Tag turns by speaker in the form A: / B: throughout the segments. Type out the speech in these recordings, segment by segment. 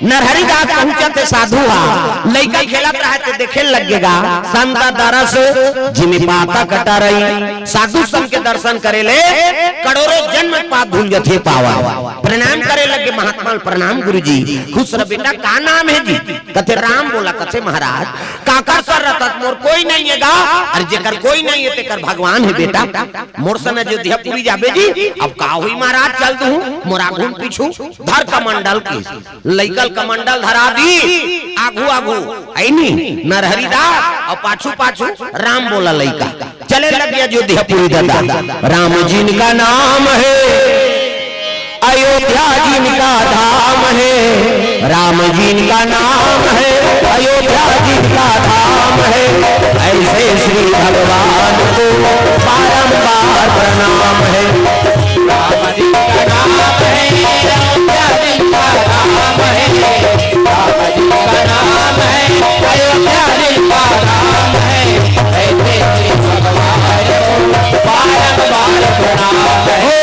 A: नरहरि दास पहुंचे थे साधु लड़का खेलत रहे थे देखे लगेगा संता दरस जिमी पाता कटा रही साधु संत के दर्शन करे ले करोड़ों जन्म पाप भूल जथे पावा प्रणाम करे लगे महात्मा प्रणाम गुरुजी खुश रह बेटा का नाम है जी कथे राम बोला कथे महाराज काका सर रतत मोर कोई नहीं है गा अरे जेकर कोई नहीं है तेकर भगवान है बेटा मोर सन अयोध्या पूरी जाबे जी अब का हुई महाराज चल दू मोरा घूम पीछू धर कमंडल की लइकल कमंडल धरा दी आगू आगू ऐनी नरहरि दास और पाछू पाछू राम बोला लइका चले लगे अयोध्या पूरी दादा राम जिनका नाम है अयोध्या जिनका धाम है राम जिनका नाम है अयोध्या जिनका धाम है ऐसे श्री भगवान को बारंबार प्रणाम है राम जिनका नाम है अयोध्या जिनका धाम है राम जिनका नाम है अयोध्या जिनका धाम है ऐसे श्री भगवान को बारंबार प्रणाम है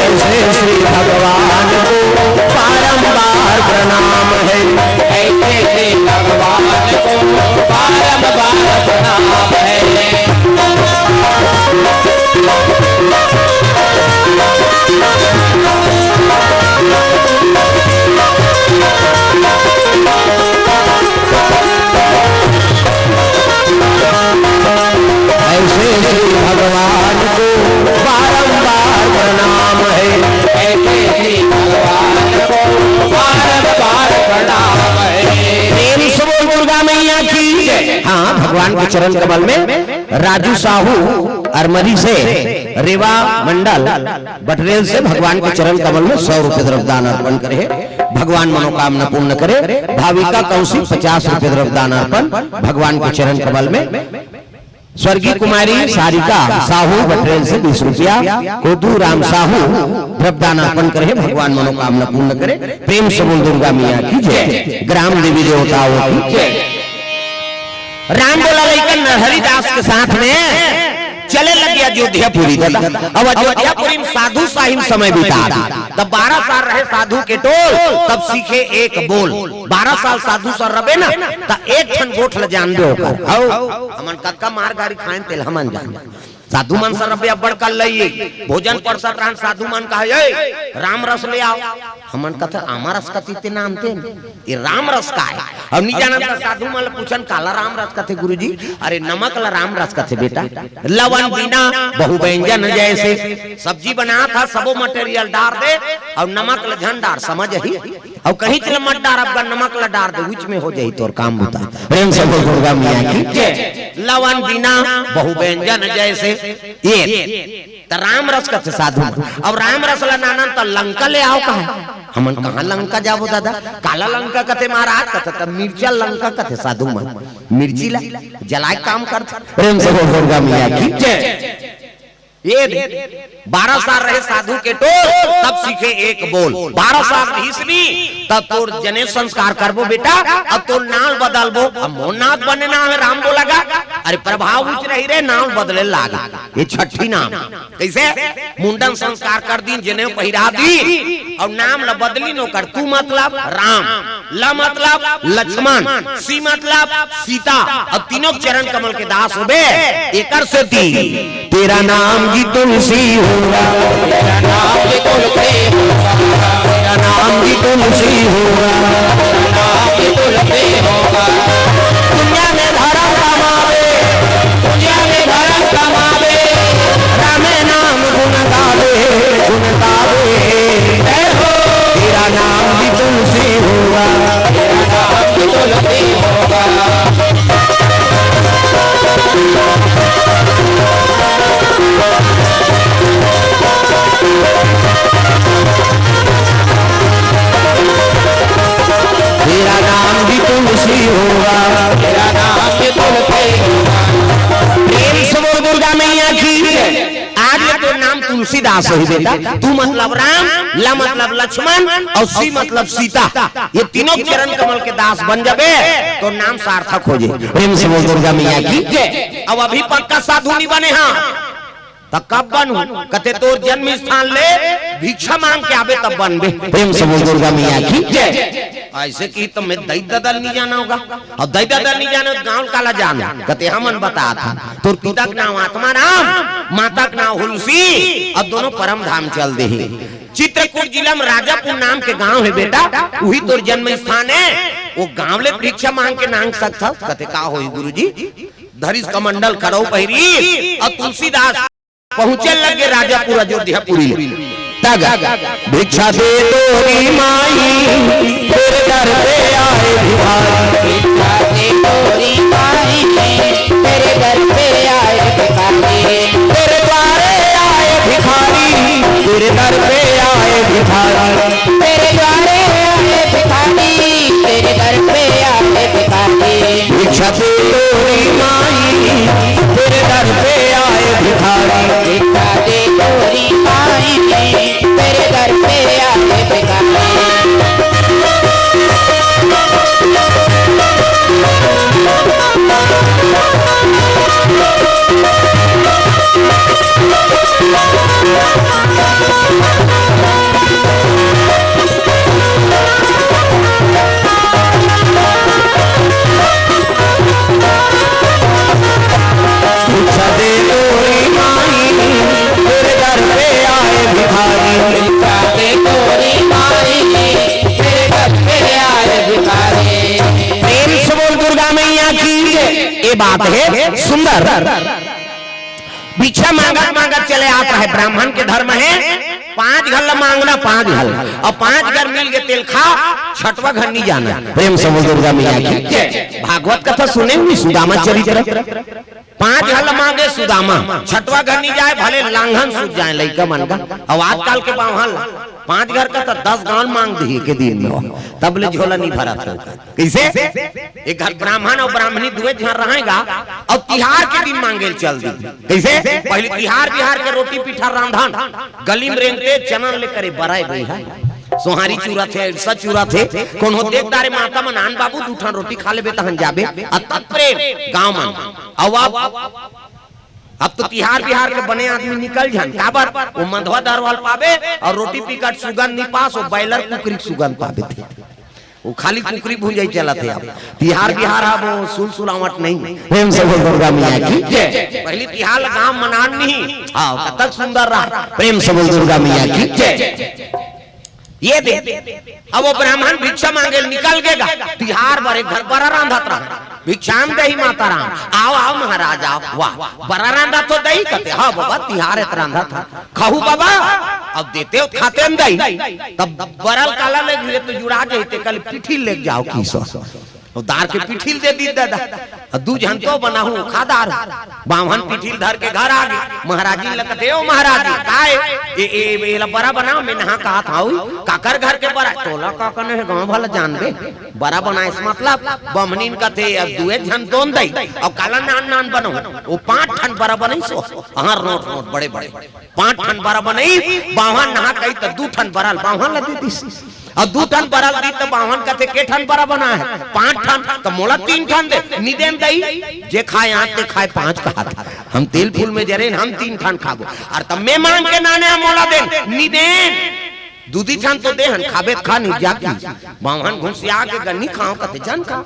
A: ऐसे श्री भगवान को बारंबार प्रणाम है ऐसे श्री भगवान को बारंबार प्रणाम है ऐसे श्री भगवान को बारंबार प्रणाम है ऐसे श्री भगवान को बारंबार प्रणाम है प्रेम से बोल दुर्गा मैया की हाँ भगवान के चरण कमल में राजू साहू अरमरी से रेवा मंडल बटरेल से भगवान के चरण कमल में 100 रुपए द्रव्यदान अर्पण करे भगवान मनोकामना पूर्ण करे भाविका कौशिक 50 रुपए द्रव्यदान अर्पण भगवान के चरण कमल में स्वर्गीय कुमारी सारिका साहू बटरेल से 20 रुपया कोदू राम साहू द्रव्यदान अर्पण करे भगवान मनोकामना पूर्ण करे प्रेम से बोल दुर्गा मैया की जय ग्राम देवी देवताओं की जय राम बोला लेकिन नरहरि दास के साथ में चले लगे अयोध्या पूरी दादा अब अयोध्या पूरी में साधु साहिब समय बिता तब 12 साल रहे साधु के टोल तब सीखे एक बोल 12 साल साधु सर रबे ना तो एक ठन गोठल जान दो हमन कक्का मार गाड़ी खाएं तेल हमन जान साधु मन सर रबे अब्बड़ कल लइए भोजन पर सत्रान साधु मन कहे राम रस ले आओ हमन कथा आमा रस कथी ते नाम ते ये राम रस का है अब नहीं जाना साधु मन पूछन काला राम रस कथे गुरुजी अरे नमक ला राम रस कथे बेटा लवन बिना बहु व्यंजन जैसे सब्जी बना था सबो मटेरियल डाल दे और नमक ला झन डार समझ ही और कहीं चल मत डार अब नमक ला डार दे बीच में हो जाई तोर काम बता प्रेम से बोल दुर्गा मैया की जय लवन बिना बहु व्यंजन जैसे ये तो राम रस कथे साधु अब राम रस ला नानन तो लंका ले आओ कहा हमन कहां लंका जाबो दादा काला लंका कथे महाराज कथे तब मिर्चा लंका कथे साधु मन मिर्ची ला जलाए काम करते प्रेम से बोल दुर्गा मैया की जय ये 12 साल रहे साधु के टोल तब सीखे एक बोल 12 साल रहीसनी तब तोर जने संस्कार करबो बेटा अब तोर नाम बदलबो अब मोर नाम बने ना है राम बोलागा अरे प्रभाव उच रही रे नाम बदले लागा ये छठी नाम कैसे मुंडन संस्कार कर दी जने पहिरा दी और नाम ल बदली नो कर तू मतलब राम ल मतलब लक्ष्मण सी मतलब सीता और तीनों चरण कमल के दास होबे एकर से तेरा नाम जी तुलसी होगा तेरा नाम जी तुलसी होगा तेरा नाम जी तुलसी होगा तेरा नाम जी तुलसी होगा दुनिया में धर्म कमावे दुनिया में धर्म कमावे राम नाम गुण गावे जय हो तेरा नाम जी तुलसी होगा तेरा नाम जी तुलसी होगा तेरा नाम भी तुलसी होगा तेरा नाम भी तुलसी होगा प्रेम से बोल दुर्गा मैया की आज तो नाम तुलसीदास है बेटा तू मतलब राम ला मतलब लक्ष्मण और सी मतलब सीता ये तीनों चरण कमल के दास बन जाबे तो नाम सार्थक हो जाए प्रेम से बोल दुर्गा मैया की अब अभी पक्का साधु नहीं बने हाँ तब कब बनू कते तो जन्म स्थान ले भिक्षा मांग के आवे तब बनबे प्रेम से बोल दुर्गा मैया की जय ऐसे की तो मैं दई ददल नहीं जाना होगा और दई ददल नहीं जाना गाँव काला जाना कहते हमन बता था तो पिता का नाम आत्मा राम माता का नाम हुलसी अब दोनों परम धाम चल दे। चित्रकूट जिला में राजापुर नाम के गांव है बेटा, वही तो जन्म स्थान है। वो गांव ले भिक्षा मांग के नांग सकता कहते का हो गुरुजी धरिस कमंडल करो पहिरी और तुलसीदास पहुंचे लगे राजापुर अयोध्यापुरी भिक्षा दे तोरी माई तेरे दर पे आए भिखारी भिक्षा दे तोरी माई तेरे दर पे आए भिखारी तेरे द्वारे आए भिखारी तेरे दर पे आए भिखारी तेरे द्वारे आए भिखारी तेरे दर पे आए भिखारी भिक्षा दे तोरी माई तेरे दर पे आए भिखारी भिक्षा दे तोरी माई तेरे दर पे आए भिखारी। बात है सुंदर भिक्षा मांगा मांगा चले आता है। ब्राह्मण के धर्म है 5 घर मांगना 5 घर और 5 घर मिल के तेल खा 6वां घर नहीं जाना। प्रेम से बोल दुर्गा मैया की भागवत कथा सुने हुई सुदामा चरित्र 5 घर मांगे सुदामा 6वां घर नहीं जाए भले लांघन सूझ जाए लड़का मन का। और आजकल के बाहर 5 घर का तो 10 गांव मांग दिए के दिन में तब ले झोला नहीं भरा था। कैसे एक घर ब्राह्मण और ब्राह्मणी दुए जहाँ रहेगा और तिहार के दिन मांगे चल दी। कैसे पहले तिहार बिहार के रोटी पीठा रांधन गली में रेंगते चनन लेकर बराए गई है सोहारी चूरा थे ऐसा चूरा थे कौन हो देख तारे माता में नान बाबू 2 ठन रोटी खा ले तहन जाबे प्रेम गाँव में। अब तो तिहार बिहार के बने आदमी निकल जान काबर वो मंधवा दरवाल पावे और रोटी पीकट सुगंध नहीं पास और बैलर कुकरी सुगंध पावे थे वो खाली कुकरी भूंजाई चला थे। अब तिहार बिहार अब वो सुलसुलावट नहीं। प्रेम से बोल दुर्गा मैया की जय। पहले तिहार गांव मनान नहीं हाँ कतक सुंदर रहा। प्रेम से बोल दुर्गा मैया की जय। ये दे अब वो ब्राह्मण भिक्षा मांगे निकल गएगा तिहार बड़े घर बड़ा रांधत रहा भिक्षाम दही माता राम आओ आओ महाराज आओ वाह बड़ा रांधा तो दही कहते हाँ बाबा तिहार इत रांधा था खाऊ बाबा अब देते हो खाते हम दही तब बरल काला लग तो जुड़ा जाते कल पिठिल ले जाओ किसो दार के पिठिल दे दी दादा 2 जन तो बना हूँ खादार बामन पिठिल धर के घर आ गए महाराजी लगते हो महाराजी काए ए बड़ा बना मैं नहा कहा था काकर घर के बड़ा टोला काकर ने गांव वाला जान दे बड़ा बना इस मतलब बमनीन का थे अब 2 जन दोन दई और काला नान नान बनो वो 5 ठन बड़ा बनी सो हर नोट नोट बड़े बड़े 5 ठन बड़ा बनी बाहन नहा कही तो 2 ठन बड़ा बाहन लगी थी और 2 ठन बरल दी तो बावन का के ठन बरा बना है 5 ठन तो मोला 3 ठन दे निदेन दई जे खाए आते खाए 5 कहा था हम तेल फूल में जरे हम 3 ठन खाबो और तब मैं मांग के नाने मोला दे निदेन 2 ठन तो दे हन खाबे खा नहीं जाती बावन घुसिया के गन्नी खाओ कते जन खा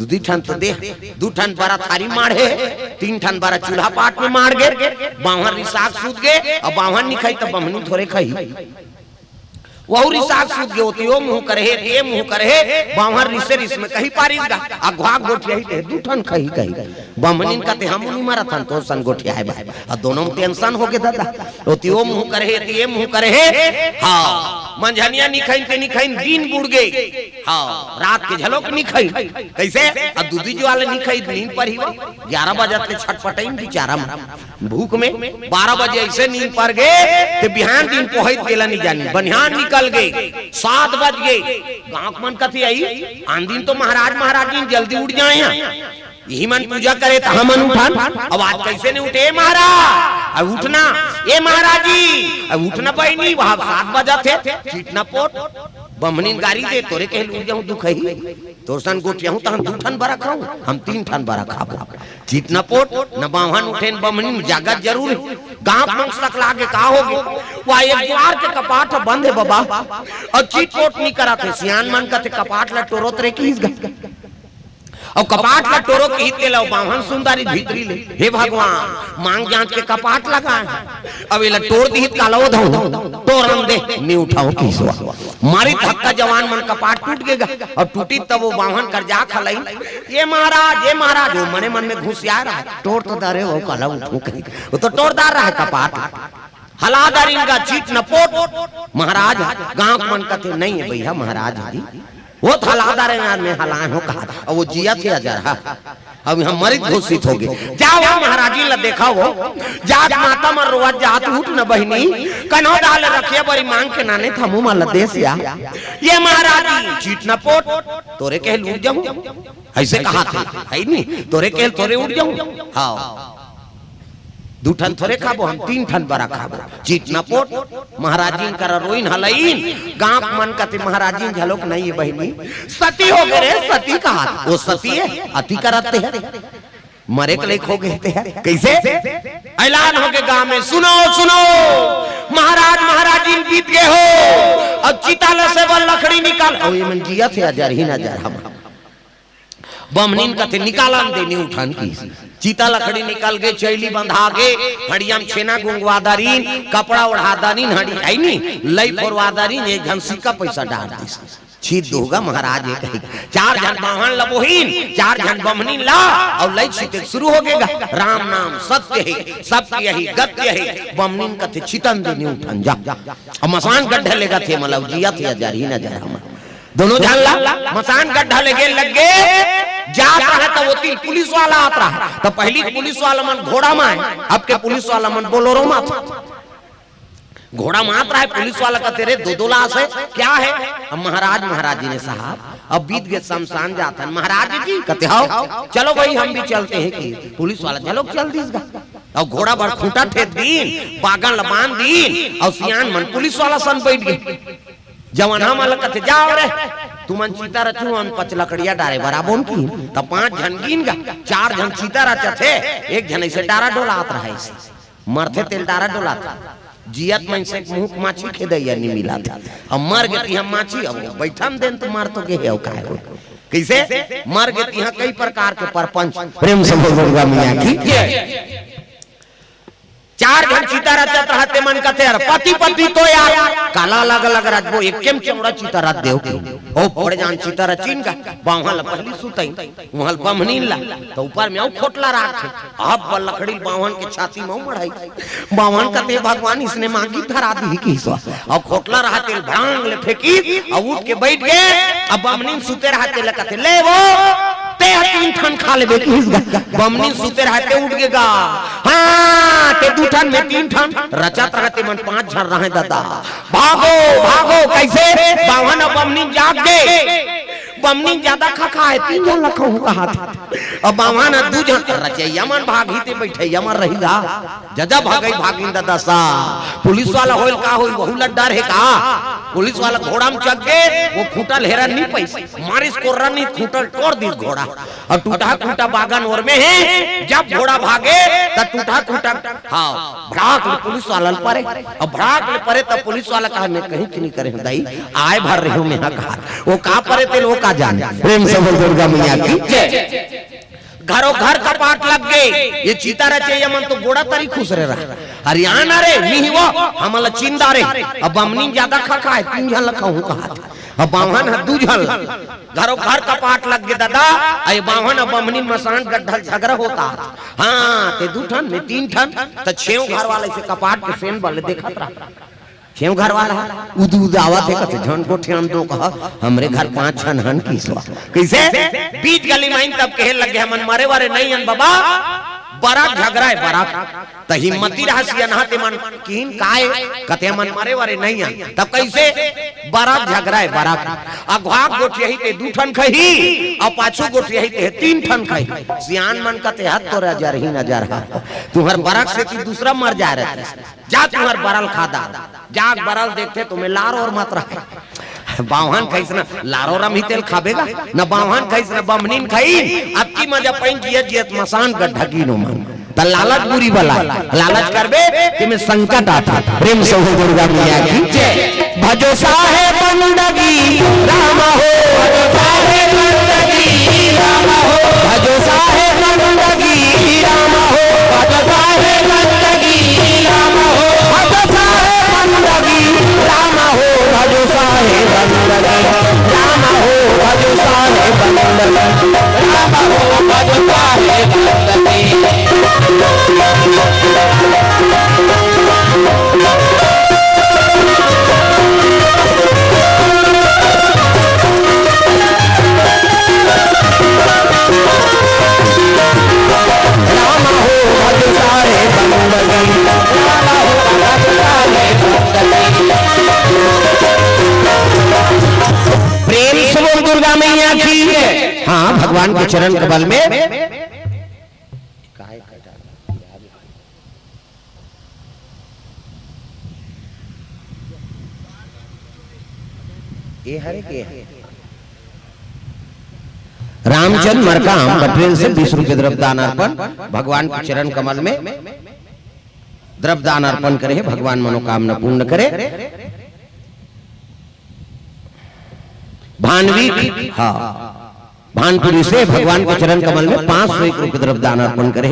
A: 2 ठन तो दे 2 ठन बरा थारी मारे 3 ठन बरा चूल्हा पाट में मार गे बावन रिसाक सूत गए और बावन नहीं खाई तो बमनी थोड़े खाई वह रिसाक सूत गए होती हो मुंह करे ये मुंह करे बाहर रिसे रिस में कहीं पारिस गा अगवा गोठिया ही 2 ठन कहीं कहीं बमनिन कहते हम नहीं मारा था तो सन गोठिया है भाई और दोनों में टेंशन हो गए दादा होती हो मुंह करे ये मुंह करे हाँ मंझनिया नहीं खाई दिन बुड़ गए हाँ रात के झलोक नहीं खाई कैसे और दूधी जो वाले नहीं खाई नींद पर ही 11 बजे तक छटपटाई बेचारा भूख में 12 बजे ऐसे नींद पर गए तो बिहान दिन पोहित गेला नहीं जानी बनिहान निकल गए 7 बज गए गांव मन कथी आई आन दिन तो महाराज जी जल्दी उठ जाए यही मन पूजा करे तो हम उठान अब आज कैसे नहीं उठे महाराज अब उठना ये महाराज जी अब उठना पाई नहीं वहां 7 बजा थे चीटना पोट बमनीन गाड़ी दे तोरे कह लूट जाऊं दुख ही तोर सन गोटिया हूं तो हम 2 ठन बरा खाऊं हम 3 ठन बरा खाबो चीटना पोट न बाहन उठेन बमनीन जागत जरूर गांव मंच तक लागे का होगे वह एक द्वार के कपाट बंद है बाबा और चीट पोट नहीं करा थे सियान मन का कपाट ला टोरोत रे की और कपाट ला टोरो के हित लो बाहन सुंदरी भीतरी ले हे भगवान मांग जांच के कपाट लगाए अब ये टोर दी हित कालो धो टोरम दे नहीं उठाओ किसवा मारी धक्का जवान मन कपाट टूट गएगा और टूटी तब वो बाहन कर जा खलाई ये महाराज वो मने मन में घुसिया रहा है टोर तो दारे वो काला उठो वो तो टोरदार रहा है कपाट हलादार इनका चीट न पोट महाराज गांव मन का थे नहीं है भैया महाराज जी वो हलादार में हलाए हो कहा और वो जिया थे अजर अब हम मरित घोषित हो गए जाओ महाराजी ला देखा वो जात माता मर रोआ जात उठ न बहनी कनो डाल रखिए बड़ी मांग के नाने थमू मल देश या ये महाराजी चीट न पोट तोरे कह लूट जाऊं ऐसे कहा था है नहीं तोरे कह तोरे उठ जाऊं हाँ दूठन थोड़े खाबो हम 3 ठन बड़ा खाबो चीट न पोट महाराजी कर रोइन हलईन गांव मन कते महाराजी झलोक नहीं है बहनी सती हो गए सती कहा वो सती है अति करते हैं मरे के लेख हो गए हैं कैसे ऐलान हो गए गांव में सुनो सुनो महाराज महाराजी बीत गए हो अब चिता से वो लकड़ी निकाल ओ ये मन जिया थे हजार ही नजर हम बमनीन कथे निकाला देनी उठान की चीता लकड़ी निकल गए चैली बंधा गए हड़ियम छेना गुंगवादारीन कपड़ा ओढ़ादारीन हड़ी है नहीं लई फोरवादारीन एक घंसी का पैसा डाल दी छीत दोगा महाराज एक ही 4 जन बाहन लबोहीन 4 जन बमनीन ला और लई छीते शुरू हो गएगा राम नाम सत्य है सत्य यही गत्य है बमनीन कथे चितन देनी उठान जा और मसान गड्ढे लेगा थे मतलब जिया थे हजार ही नजर हम दोनों जान ला मसान गड्ढा लग गए जाता है तो वो 3 पुलिस वाला आता है तो पहली पुलिस वाला मन घोड़ा में है अब के पुलिस वाला मन बोलोरो में घोड़ा मात रहा है पुलिस वाला का तेरे 2 लाश है क्या है अब महाराज ने साहब अब बीत गए शमशान जाता है महाराज जी कहते हो चलो भाई हम भी चलते हैं कि पुलिस वाला चलो चल दीजिएगा और घोड़ा बड़ खूंटा ठेक दीन बागन लबान दीन और सियान मन पुलिस वाला सन बैठ गए जवान हम अलग कथे जाओ रे तुमन चीता रचू अन 5 लकड़िया डारे बराबर की तब 5 जन गिन गा 4 जन चीता रचा थे एक जन ऐसे डारा डोलात रहा है मरथे तेल डारा डोलात जियत मन से मुंह माछी खेदैया नहीं मिला था अब मर गई हम माछी अब बैठम देन तो मार तो के है काहे कैसे मर गई यहां कई प्रकार के परपंच प्रेम से दुर्गा मैया की 4 जन चीता रचत रहते मन कथे पति पत्नी तो यार काला अलग अलग राजबो एक केम चौड़ा चीता रात देव के ओ बड़े जान चीता रचीन का बावहल पहली सुतई वहल बमनीन ला तो ऊपर में खोटला राख अब लकड़ी बावन के छाती में मढ़ाई बावन कते भगवान इसने मांगी धरा दी की सो और खोटला रहते भांग ले फेंकी और उठ के बैठ गए अब बमनीन सुते रहते लकते ले वो ते 3 ठन खा लेबे की बमनीन सुते रहते उठ गएगा हां ते 2 ठन में 3 ठन रचत रहते मन 5 जन रहे दादा भागो भागो कैसे बावन बमनीन जाग गए बमनीन ज्यादा खा है 3 जन लखो कहा था अब बावन 2 जन रचैया मन भागी ते बैठे यमन रहीगा जजा भागिन दादा सा पुलिस वाला होल का होई बहु डर है का पुलिस वाला घोड़ा में चढ़ गए वो खूंटा लहरा नहीं पैसे मारिस को रन खूंटा तोड़ दी घोड़ा और टूटा खूंटा बागन और में है जब घोड़ा भागे तब टूटा खूंटा हाँ भड़ाक पुलिस वाला परे और भड़ाक ले परे तब पुलिस वाला कहा मैं कहीं की नहीं करे दाई आए भर रही हूँ मैं कहा वो कहा परे थे वो का जाने प्रेम से बोल दुर्गा मैया की जय घरों घर कपाट लग गए ये चीता रचे यमन तो गोड़ा तरी खुश रहे रहा हरियाणा रे नहीं वो हमला चिंदा रे अब बमनी ज्यादा खा है 3 जन लखा हूं कहा अब बावन 2 जन घरों घर कपाट लग गए दादा अय बावन अब बमनी मसान गड्ढा झगड़ा होता हां ते 2 ठन में 3 ठन त 6 घर वाले से कपाट के फेन बल देखत रहा क्यों घर वाला उदू दावत है कथे झन को ठेन दो कहा हमरे घर 5 जन हन की सवा कैसे बीच गली में तब कहे लगे हमन मारे वारे नहीं हन बाबा बड़ा झगड़ा है बड़ा त हिम्मती रहसिया नहाते मन कीन काय कथे मन मारे वारे नहीं हन तब कैसे बड़ा झगड़ा है बड़ा अघाक गोट यही ते 2 ठन खही और पाछू गोट यही ते 3 ठन खही सियान मन कते हाथ तो हजार ही नजर तुम्हार बरक से की दूसरा मर जा रहा जा तुम्हार बरल खादा जाग बरल देखते तुम्हें लार और मत रहा बावहन खाइस ना लारो रम ही तेल खाबेगा न बावहन खाइस ना बमनीन खाई अब की मजा पैन जियत जियत मसान गड्ढा कीनो मन तो लालच बुरी बला, लालच करबे कि में संकट आता। प्रेम से हो दुर्गा मैया की जय। भजो साहेब बंदगी राम हो, भजो साहेब बंदगी राम हो, भजो साहेब बंदगी राम हो, भजो साहेब बंदगी राम हो, भजो साहेब बंदगी राम हो, भजो साहेब बंदगी राम हो, भजो साहेब बंदगी राम हो, भजो साहेब बंदगी। प्रेम से बोल दुर्गा मैया की। हाँ, भगवान के चरण कमल में ये हरे के रामचंद्र मरकाम बटरेल से 20 रुपए द्रव्यदान अर्पण भगवान के चरण कमल में द्रव्यदान अर्पण करे, भगवान मनोकामना पूर्ण करे। भानवी, हाँ, भानपुरी से भगवान के चरण कमल में 501 रुपए द्रव्यदान अर्पण करे,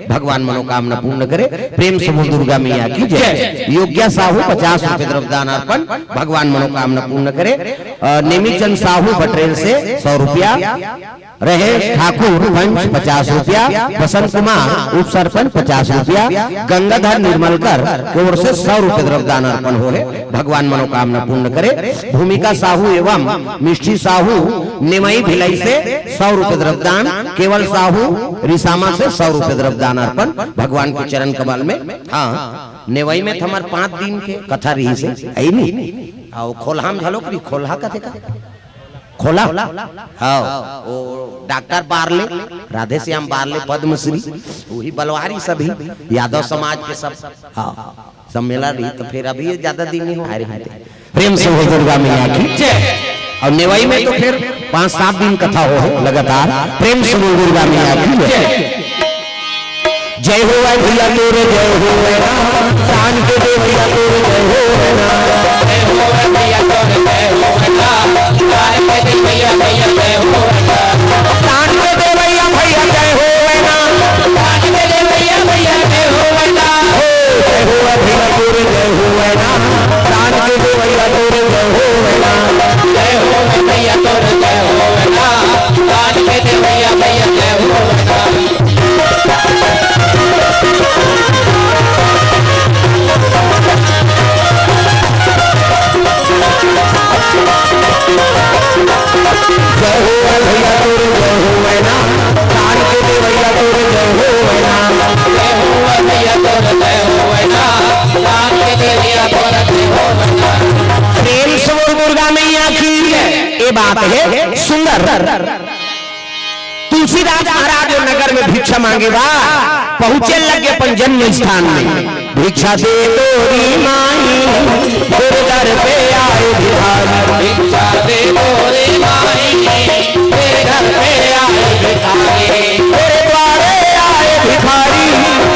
A: भगवान मनोकामना पूर्ण करे। प्रेम से बोल दुर्गा मैया की जय। योग्या साहू 50 रुपए द्रव्यदान अर्पण भगवान मनोकामना पूर्ण करे। नेमी चंद साहू बटरेल से 100 रुपया, रहे ठाकुर पंच 50 रुपया, बसंत कुमार उप सरपंच 50 रुपया, गंगाधर निर्मलकर की ओर से 100 रुपए द्रव्यदान अर्पण हो, भगवान मनोकामना पूर्ण करे। भूमिका साहू एवं मिष्टी साहू निमई भिलाई से 100 रुपए द्रव्यदान, केवल साहू रिसामा से 100 रुपए द्रव्यदान अर्पण भगवान के चरण कमल में। हाँ, नेवई में हमार 5 दिन के कथा रही से आई नहीं आओ खोलहाम झलोक भी खोलहा कथे का खोला। हाँ, वो डॉक्टर बारले, राधे श्याम बारले, पद्मश्री, वही बलवारी सभी यादव समाज के सब, हाँ, सब मिला रही। तो फिर अभी ज्यादा दिन नहीं हो रहे। प्रेम से हो दुर्गा मैया की जय। और नेवई में तो फिर 5-7 दिन कथा हो लगातार। प्रेम से हो दुर्गा मैया की जय। जय हो भैया तोरे जय हो ना, चांद के दे भैया तोरे जय हो ना, जय हो भैया तोरे जय हो ना, चांद के दे भैया भैया जय हो ना, चांद के दे भैया भैया जय हो ना, चांद के दे भैया भैया जय हो ना, जय हो भैया तोरे जय हो ना, चांद के दे भैया तोरे जय हो ना, जय हो भैया तोरे जय हो ना, चांद के दे भैया भैया जय हो ना। जय हो भैया तोरे जय हो ना, चांद के दे भैया तोरे जय हो ना, जय हो भैया तोरे जय हो ना, चांद के दे भैया तोरे जय हो ना। प्रेम से बोल दुर्गा मैया की ये बात है सुंदर। तुलसीदास महाराज जो नगर में भिक्षा मांगे बा पहुंचे लगे अपन जन्म स्थान में, भिक्षा दे तोरी माई तेरे दर पे आए भिखारी, भिक्षा दे तोरी माई तेरे घर पे आए भिखारी, तेरे द्वारे आए भिखारी,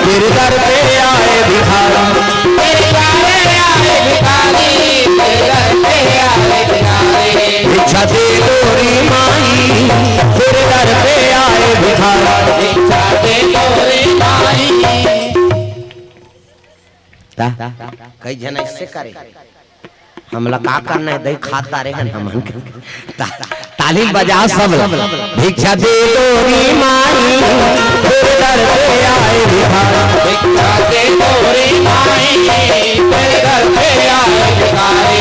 A: तेरे दर पे आए भिखारी, तेरे द्वारे आए भिखारी, तेरे दर पे आए भिखारी, भिक्षा दे तोरी माई तेरे दर पे आए भिखारी, भिक्षा दे तोरी माई। कई जन ऐसे करे, हमला का करना है दही खाता रहे हम ताली बजा सब। भिक्षा दे तोरी माई तेरे दर पे आए भिखारी, भिक्षा दे तोरी माई तेरे दर पे आए भिखारी।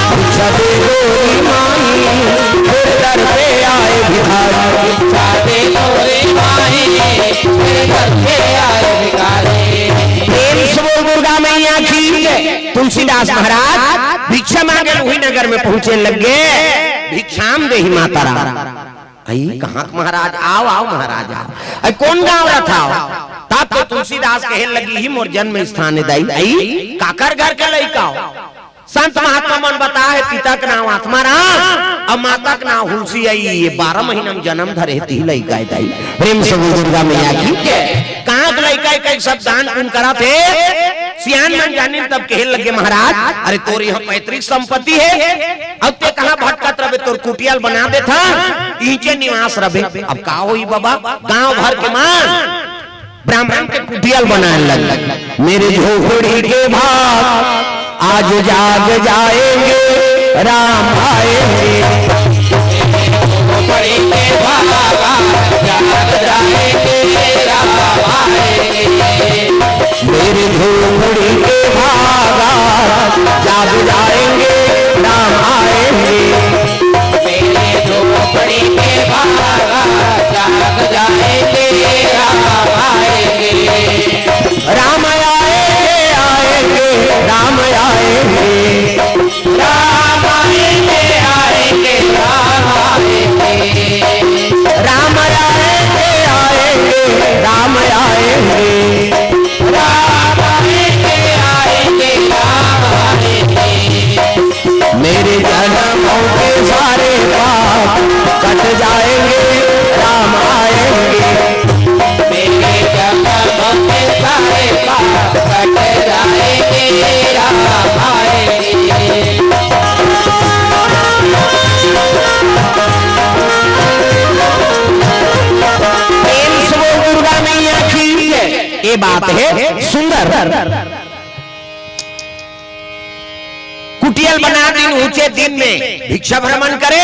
A: भिक्षा दे तोरी माई तेरे दर पे आए भिखारी, भिक्षा दे तोरी माई तेरे दर पे आए भिखारी। प्रेम से बोल दुर्गा मैया की। तुलसीदास महाराज भिक्षा मांगे वही नगर में पहुंचे लगे, भिक्षाम देहि मातारा। आई कहाँ महाराज आओ आओ महाराज आओ कौन गाँव रहा तब तो तुलसीदास कहे लगी ही मोर जन्म स्थान दाई आई काकर घर के लड़का हो संत महात्मा मन बता है पिता का नाम आत्माराम और माता का नाम हुलसी आई ये 12 महीना में जन्म धरे थी लड़का दाई प्रेम से दुर्गा मैया की कहाँ लड़का कई सब दान पुण्य करा थे सियान मन जाने तब कहे लगे महाराज अरे तोर यहाँ पैतृक संपत्ति है अब ते कहाँ भटकत रहे तोर कुटियाल बना दे था नीचे निवास रहे अब का होई बाबा गांव भर के मान ब्राह्मण के कुटियाल बनाने लग मेरे झोपड़ी के भाग आज जाग जाएंगे राम आएंगे झोपड़ी के भाग जाग जाएंगे राम आएंगे मेरे झोपड़ी के भाग जाग जाएंगे राम आएंगे मेरे झोपड़ी के भाग जाग जाएंगे राम आएंगे राम आएंगे आएंगे राम आएंगे राम आएंगे आएंगे राम आएंगे राम आएंगे आएंगे राम आएंगे राम आएंगे आएंगे राम आएंगे मेरे जन्मों के सारे पाप कट जाएंगे राम आएंगे मेरे जन्मों के सारे पाप कट जाएंगे राम आएंगे दुर्गा मैया की ये बात है सुंदर कुटियल बना दिन ऊंचे दिन में भिक्षा भ्रमण करे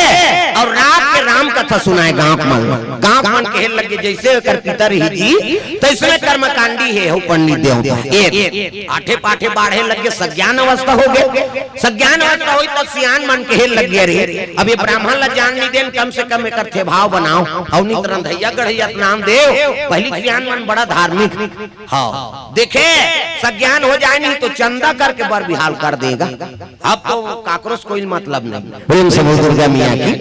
A: और रात के राम कथा सुनाए गांव मन कहे लगे जैसे कर पितर ही जी तो इसमें कर्मकांडी है हो पंडित देव आठे पाठे बाढ़े लगे सज्ञान अवस्था हो गए सज्ञान अवस्था हुई तो सियान मन कहे लगे रे अब ये ब्राह्मण ला जान नहीं देन कम से कम एक थे भाव बनाओ और नहीं रंधैया गढ़ैया नाम देव पहली सियान मन बड़ा धार्मिक हाँ देखे सज्ञान हो जाए नहीं तो चंदा करके बर बिहाल कर देगा अब तो काकरोस कोई मतलब नहीं प्रेम से दुर्गा मैया की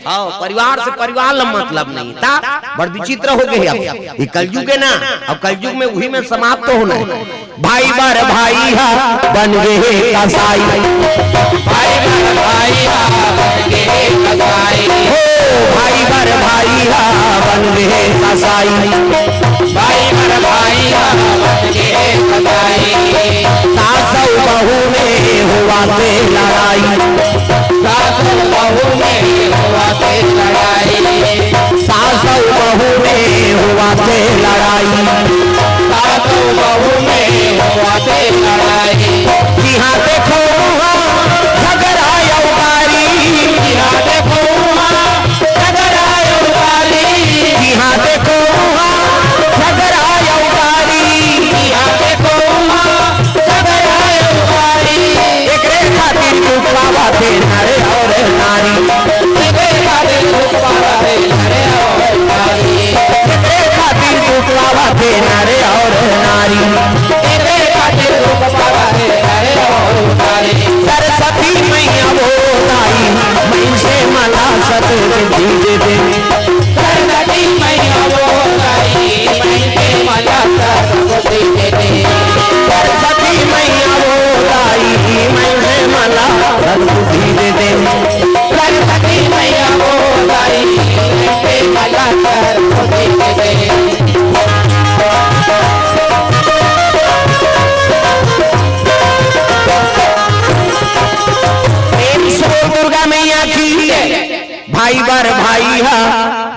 A: हाँ परिवार से परिवार मतलब नहीं था बड़ विचित्र हो गए अब ये कलयुग है ना अब कलयुग में वही में समाप्त तो होना है भाई बार भाई हा बन गए कसाई भाई बार भाई हा बन गए कसाई हो भाई बार भाई हा बन गए कसाई भाई बार भाई हा बन गए कसाई सासू बहू में हुआ से लड़ाई सासू बहू में हुआ से लड़ाई सासू बहू में हुआ से लड़ाई सासू बहू में हुआ से लड़ाई यहाँ देखो झगड़ा उतारी यहाँ देखो झगड़ा उतारी यहाँ देखो झगड़ा उतारी यहाँ देखो झगड़ा उतारी एक रेखा दिन रुकवा थे नरे और नारी एक रेखा दिन रुकवा थे नरे और नारी एक रेखा दिन रुकवा थे नरे और नारी एक रेखा दिन रुकवा थे नरे और नारी सरस्वती मैया वो दाई मैं से मला सत दे दे सरस्वती मैया वो दाई मैं से मला सत दे दे सरस्वती मैया वो दाई मैं से मला सत दे दे सरस्वती मैया वो दाई मैं से मला सत दे दे दुर्गा मैया की भाई बर भाई हा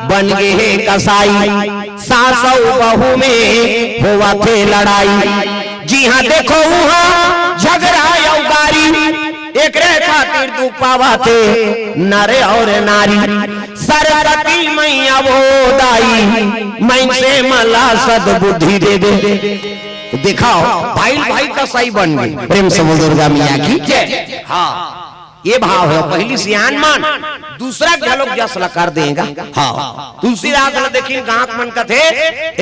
A: बन गए कसाई सासू बहू में हुआ थे लड़ाई जी हाँ देखो वहाँ झगड़ा उगारी एक रे खातिर तू पावा थे नरे और नारी सरस्वती मैया वो दाई मैं से मला सद्बुद्धि दे दे दिखाओ भाई भाई का सही बन गई प्रेम से दुर्गा मैया की हाँ ये भाव है पहली सियान मान दूसरा झलक जसला कर देगा हाँ तुलसीदास देखिए गांव मन का थे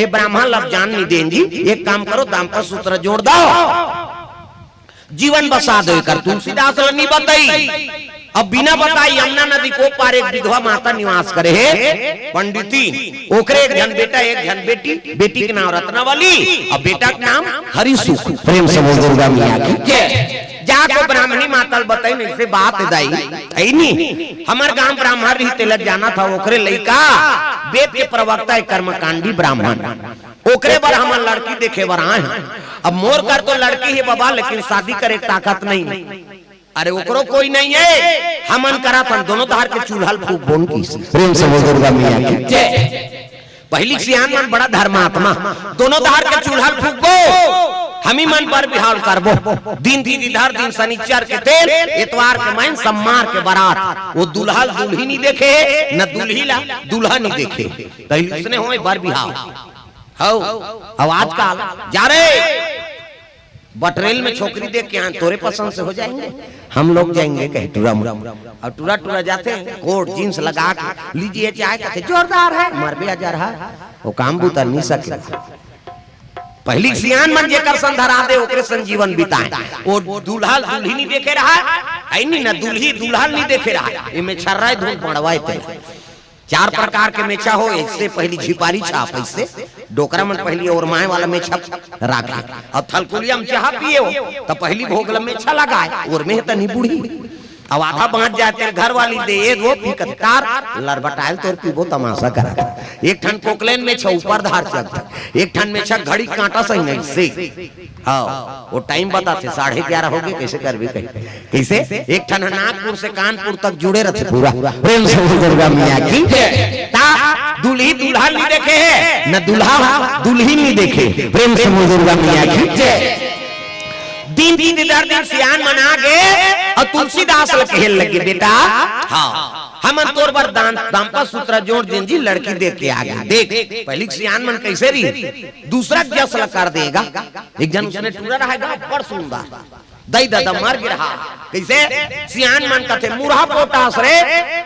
A: ए ब्राह्मण लब जान नहीं देंगी एक काम करो दाम्पत्य सूत्र जोड़ दो जीवन बसा दो कर तुलसीदास नहीं बताई अब बिना बताई यमुना नदी को पार एक विधवा माता निवास करे है पंडिती, ओकरे एक जन बेटा एक जन बेटी, बेटी के नाम रत्नावली और बेटा के नाम हरिसुख। प्रेम से बोल दुर्गा मैया की जय। जाको ब्राह्मणी मातल बताई नहीं से बात दाई आई नहीं, हमार गांव ब्राह्मण रही तिलक जाना था, ओकरे लइका वेद के प्रवक्ता कर्मकांडी ब्राह्मण, ओकरे पर हमार लड़की देखे बर आए हैं। अब मोर कर तो लड़की है बाबा, लेकिन शादी करे ताकत नहीं, अरे ओकरो कोई नहीं है, हमन करा था दोनों धार के चूल्हा फूक बोन की। प्रेम से बोल दुर्गा मैया की जय। पहली सियान मन बड़ा धर्मात्मा, दोनों धार के चूल्हा फूक बो, हम ही मन पर बिहार करबो। दिन दीदीधार दिन शनिचर के तेल, इतवार के मैं सम्मार के बारात, वो दुल्हा दुल्ही नहीं देखे न दुल्ही ला दुल्हा नहीं देखे, पहले इसने होए बर बिहार हो। अब आजकल जा रे बटरेल में छोकरी देख के तोरे पसंद से हो जाएंगे, हम लोग जाएंगे कहीं टूरा और टूरा टूरा जाते हैं, कोट जींस लगा के लीजिए चाय कहते जोरदार है, मर भी जा रहा वो काम बुता नहीं सके। पहली सियान मन जेकर संधरा दे ओकरे संजीवन बिताए, वो दूल्हा दुल्ही नहीं देखे रहा है नहीं ना दुल्ही दूल्हा नहीं देखे रहा, इमे छर्रा धूल पड़वाए थे। चार प्रकार के मेछा हो, इससे पहली झिपारी छाप, इससे डोकरा मन पहली और माए वाला मेछा राखे, और थलकुलिया में चाह पिए हो तो पहली भोगला मेछा लगाए और में तनी बूढ़ी, अब आधा बांट जाते घर वाली दे वो पिकतकार लड़बटायल तोर पीबो तमाशा करा। एक ठन कोकलेन में छ ऊपर धार चलता, एक ठन में छ घड़ी कांटा सही नहीं से, हाँ वो टाइम बताते 11:30 हो गए, कैसे करबे कैसे। एक ठन नागपुर से कानपुर तक जुड़े रहते पूरा। प्रेम से दुर्गा मैया की जय। दुल्ही दुल्हा नहीं देखे है न दुल्हा दुल्ही नहीं देखे, प्रेम से दुर्गा मैया की जय। दिन दिन सियान मना गए और तुलसीदास खेल लगे बेटा, हाँ हम तोर पर दांपा सूत्र जोड़ दिन जी लड़की देख के आ गया। देख पहली सियान मन कैसे रही, दूसरा जस कर देगा, एक जन उसने टूरा रहेगा बड़ सुंदर दई दादा मर गिर रहा, कैसे सियान मन कथे मुरहा पोटास रे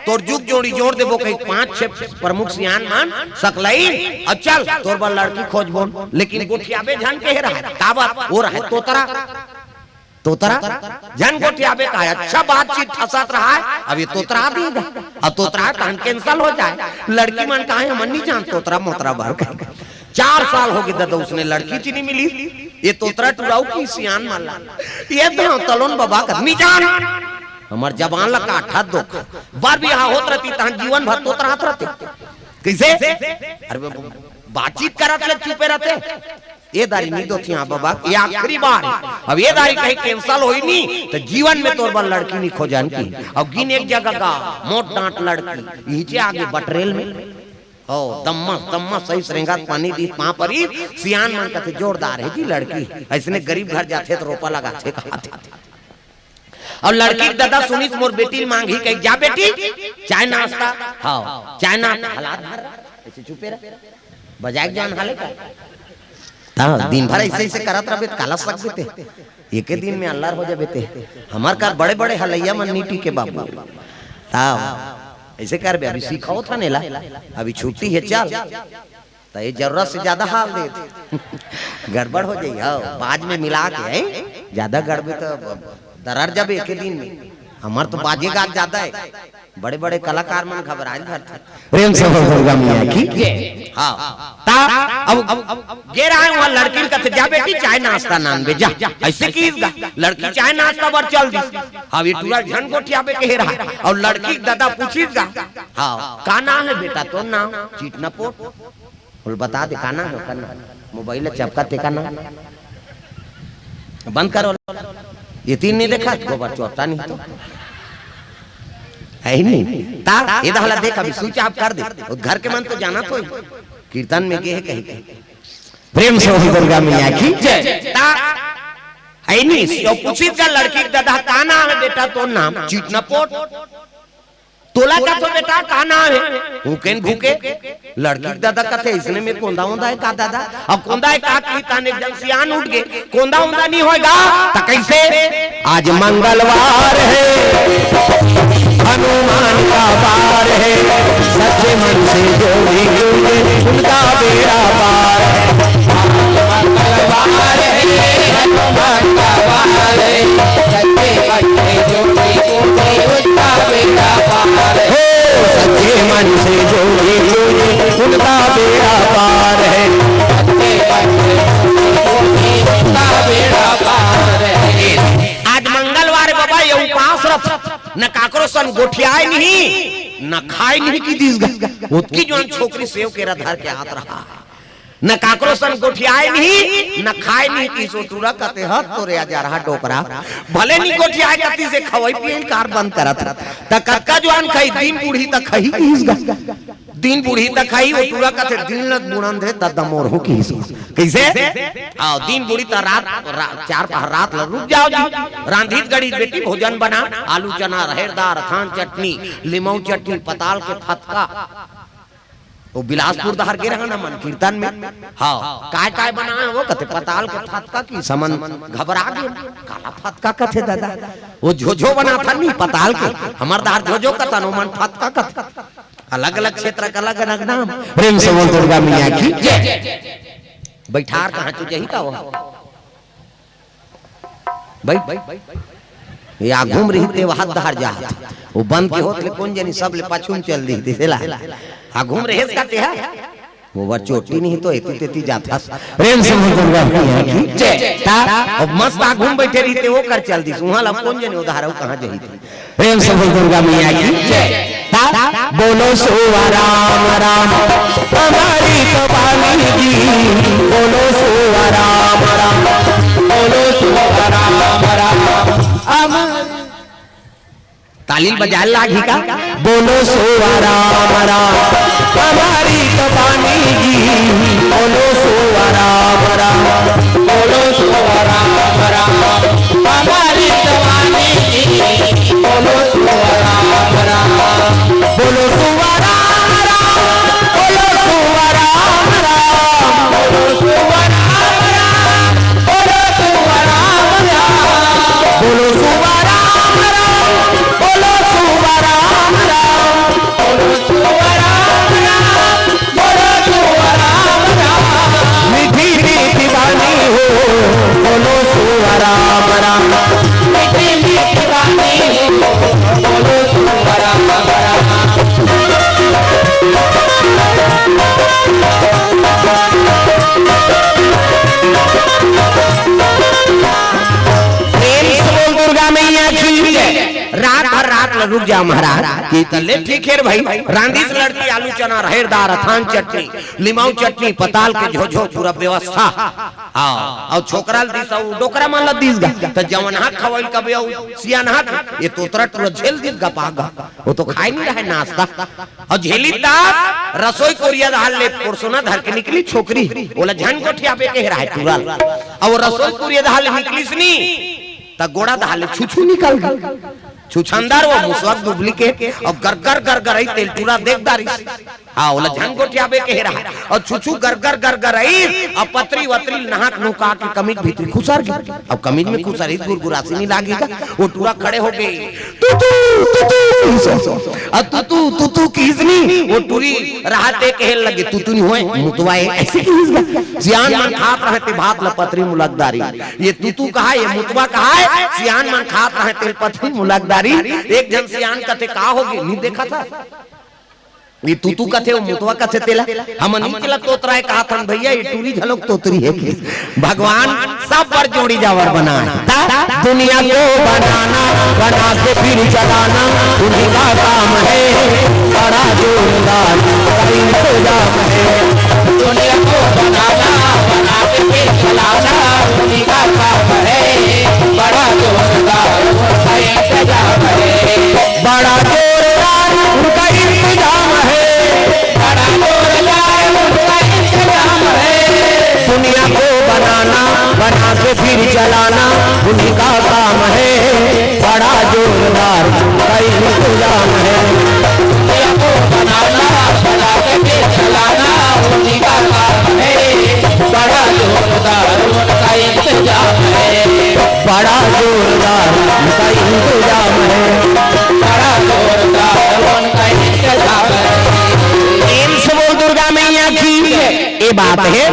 A: तोर जुग जोड़ी जोड़ देबो, कहीं 5-6 प्रमुख सियान मन सकलई और चल तोर पर लड़की खोज बोल, लेकिन गोठियाबे झन के रहा का बात हो रहा है तोतरा जन गोठियाबे का अच्छा बातचीत फंसत रहा है, अब ये तोतरा देगा और तोतरा कहन कैंसल हो जाए, लड़की मन कहा है मन नहीं जान तोतरा मोतरा भर 4 साल हो गए दादा उसने लड़की चीनी मिली, ये तोतरा टुराऊ की सियान माला ये तो तलोन बाबा का नहीं जान हमार जबान लगा ठा दो बार भी यहाँ होत रहती तहां जीवन भर तोतरा हाथ रहते कैसे, अरे बातचीत करत ले चुपे रहते, ये दारी नहीं दो थी बाबा ये आखिरी बार, अब ये दारी कहीं कैंसल हुई नहीं तो जीवन में तोर बार लड़की नहीं खोजन की। अब गिन एक जगह का मोट डांट लड़की नीचे आगे बटरेल में ओ दम्मा सही श्रृंगार पानी दी वहां पर ही सियान मन कहते जोरदार है जी लड़की, ऐसने गरीब घर जाते तो रोपा लगाते कहते, और लड़की दादा सुनीत मोर बेटी मांगी कही जा बेटी चाय नाश्ता, हाँ चाय नाश्ता हालात ऐसे चुपे रहे बजाय जान हाले का दिन भर ऐसे ऐसे करत रहे काला सक देते, एक ही दिन में अल्लाह हो जाबे। हमार का बड़े बड़े हलैया मन नीटी के बाबू ऐसे कर बे, अभी सीखाओ था नेला अभी छुट्टी है चल, तो ये जरूरत से ज्यादा हाल दे गड़बड़ हो जाए, हाँ बाज में मिला के ज्यादा गड़बे तो दरार जब एक दिन में, हमार तो बाजेगा ज्यादा है, बड़े बड़े कलाकार मन घबराए करते। प्रेम से दुर्गा मैया की हाँ ता अब गे रहा है वहां लड़की कहते जा बेटी चाय नाश्ता नान बे जा, ऐसे कीगा लड़की चाय नाश्ता बर चल दी, अब ये टूरा झन गोठिया पे कह रहा और लड़की दादा पूछीगा हाँ का नाम है बेटा तो नाम चीट ना पोट बोल बता दे का नाम है, करना मोबाइल चपका ते का नाम बंद करो, ये 3 नहीं देखा गोबर चौथा नहीं तो है ही नहीं ता ये दहला देख अभी स्विच ऑफ कर दे, घर के मन तो जाना तो कीर्तन में गए कहीं कहीं। प्रेम से दुर्गा मैया की जय। ता है नहीं तो पूछी का लड़की दादा का नाम है बेटा तो नाम चीट ना पोट, तोला का तो बेटा का नाम है भूखे भूखे, लड़की दादा का थे इसने में कोंदा उंदा है का दादा, अब कोंदा है का की ताने जब सियान उठ गए कोंदा उंदा नहीं होगा तो कैसे, आज मंगलवार है हनुमान का वार है, सच्चे मन से जो भी जुड़े उनका बेड़ा पार है, मंगलवार है हनुमान का वार है, सच्चे मन से जो भी जुड़े उनका दशरथ न काकरो सन गोठियाए नहीं न खाए नहीं की दिस उसकी जो छोकरी सेव के धर के हाथ रहा न काकरो सन गोठियाए नहीं न खाए नहीं की सो टूरा कते हाथ तो रे जा रहा डोकरा भले नहीं गोठियाए कती से खवई पिए कार बंद करत त कक्का जवान खाई दिन बूढ़ी तक खाई दिन बूढ़ी तक खाई वो टूरा कते दिन लग बुणन दे त दमोर हो की कैसे आओ दिन बूढ़ी त रात 4 पहर रात ल रुक जाओ जी रांधीत गड़ी बेटी भोजन बना आलू चना रहेरदार थान चटनी लीमऊ चटनी पताल के फतका वो बिलासपुर दहर के रहा ना मन कीर्तन में हाँ काय बनाए वो कथे पताल के फतका की समन घबरा गए काला फतका कथे दादा वो झोझो बना था नहीं पताल के हमार दहर झोझो कथा नो मन फतका कथा अलग अलग क्षेत्र का अलग अलग नाम प्रेम से बोल दुर्गा मैया की जय बैठार कहाँ तू यही का वो भाई या घूम रही थे वहां दहर जा वो बंद के होतले कौन जानी सब ले पाछून चल दी दिसेला हाँ घूम रहे करते हैं वो वर चोटी नहीं तो एती तेती जाता प्रेम से बोल दुर्गा मैया की जय अब मस्त आ घूम बैठे रही थे वो कर चल दी वहां लब कौन जानी उधार कहां जही थी प्रेम से बोल दुर्गा मैया की जय बोलो सोवा राम राम हमारी कबाली जी बोलो सोवा राम राम बोलो सोवा राम राम तालील बजा लागी का बोलो सोवा राम राम हमारी कबानी जी बोलो सोवा राम राम बोलो सोवा राम राम हमारी कबानी जी बोलो सोवा राम राम बोलो सोवा राम राम बोलो सोवा राम राम बोलो सोवा राम राम बोलो सोवा राम राम बोलो सोवा राम राम बोलो सोवा राम राम बोलो सोवा राम राम बोलो सोवा राम राम मीठी मीठी वाणी हो बोलो सोवा राम राम मीठी मीठी वाणी हो बोलो सोवा राम राम दुर्गा मैया की रात भर रात ल रुक जा महाराज की तले ठीक है भाई रांधी से लड़की आलू चना रहेरदार थान चटनी लीमऊ चटनी पताल के झोझो पूरा व्यवस्था हां और छोकरा दिस और डोकरा मान ल दिस गा त जवन हाथ खवल कबे सियान हाथ ये तोतरा टुरा झेल दिस गा पागा वो तो खाई नहीं रहा नाश्ता और झेली ता रसोई कोरिया दाल ले पुरसोना धर के निकली छोकरी बोला झन कोठिया पे कह रहा है टुरा और रसोई कोरिया दाल निकलीस नी ता गोड़ा दाल छुछू निकल गई छुछंदार वो मुसवक डुप्लीकेट और गरगर गरगरई तेल पूरा देखदारी हां ओला झन गोठिया बे कह रहा और छुछू गरगर गरगरई और पतरी वतरी नहाक नुका के कमीज भीतर खुसर गई अब कमीज में खुसरी गुरगुरासी नहीं लागेगा वो टूरा खड़े हो गई तुतू किसनी वो टूरी रहते कहे लगे तुतू नहीं होए मुतवाए ऐसे किस सियान मन खात रहते भात ल पतरी मुलकदारी ये तुतू कहा ये मुतवा कहा है सियान मन खात रहते पतरी मुलकदारी एक जन सियान कथे का होगी नहीं देखा था ये तूतू कथे मुतवा कथे तेला हम नहीं चला तोतरा है कहा था भैया ये टूरी झलक तोतरी है कि भगवान सब पर जोड़ी जावर बनाए दुनिया को बनाना बना के फिर चलाना उन्हीं का काम है बड़ा जोरदार इंतजाम है दुनिया को बनाना बना के फिर चलाना उन्हीं का काम है बड़ा जोरदार इंतजाम है बड़ा जोरदार उनका इंतजाम है बड़ा जोरदार उनका इंतजाम है दुनिया को बनाना बना के फिर चलाना उन्हीं का काम है बड़ा जोरदार उनका इंतजाम है दुनिया को बनाना बना के फिर चलाना उन्हीं का काम है बड़ा जोरदार उनका इंतजाम है बड़ा जोरदार उनका इंतजाम है बड़ा जोरदार उनका इंतजाम है प्रेम से बोल दुर्गा मैया की ये बात है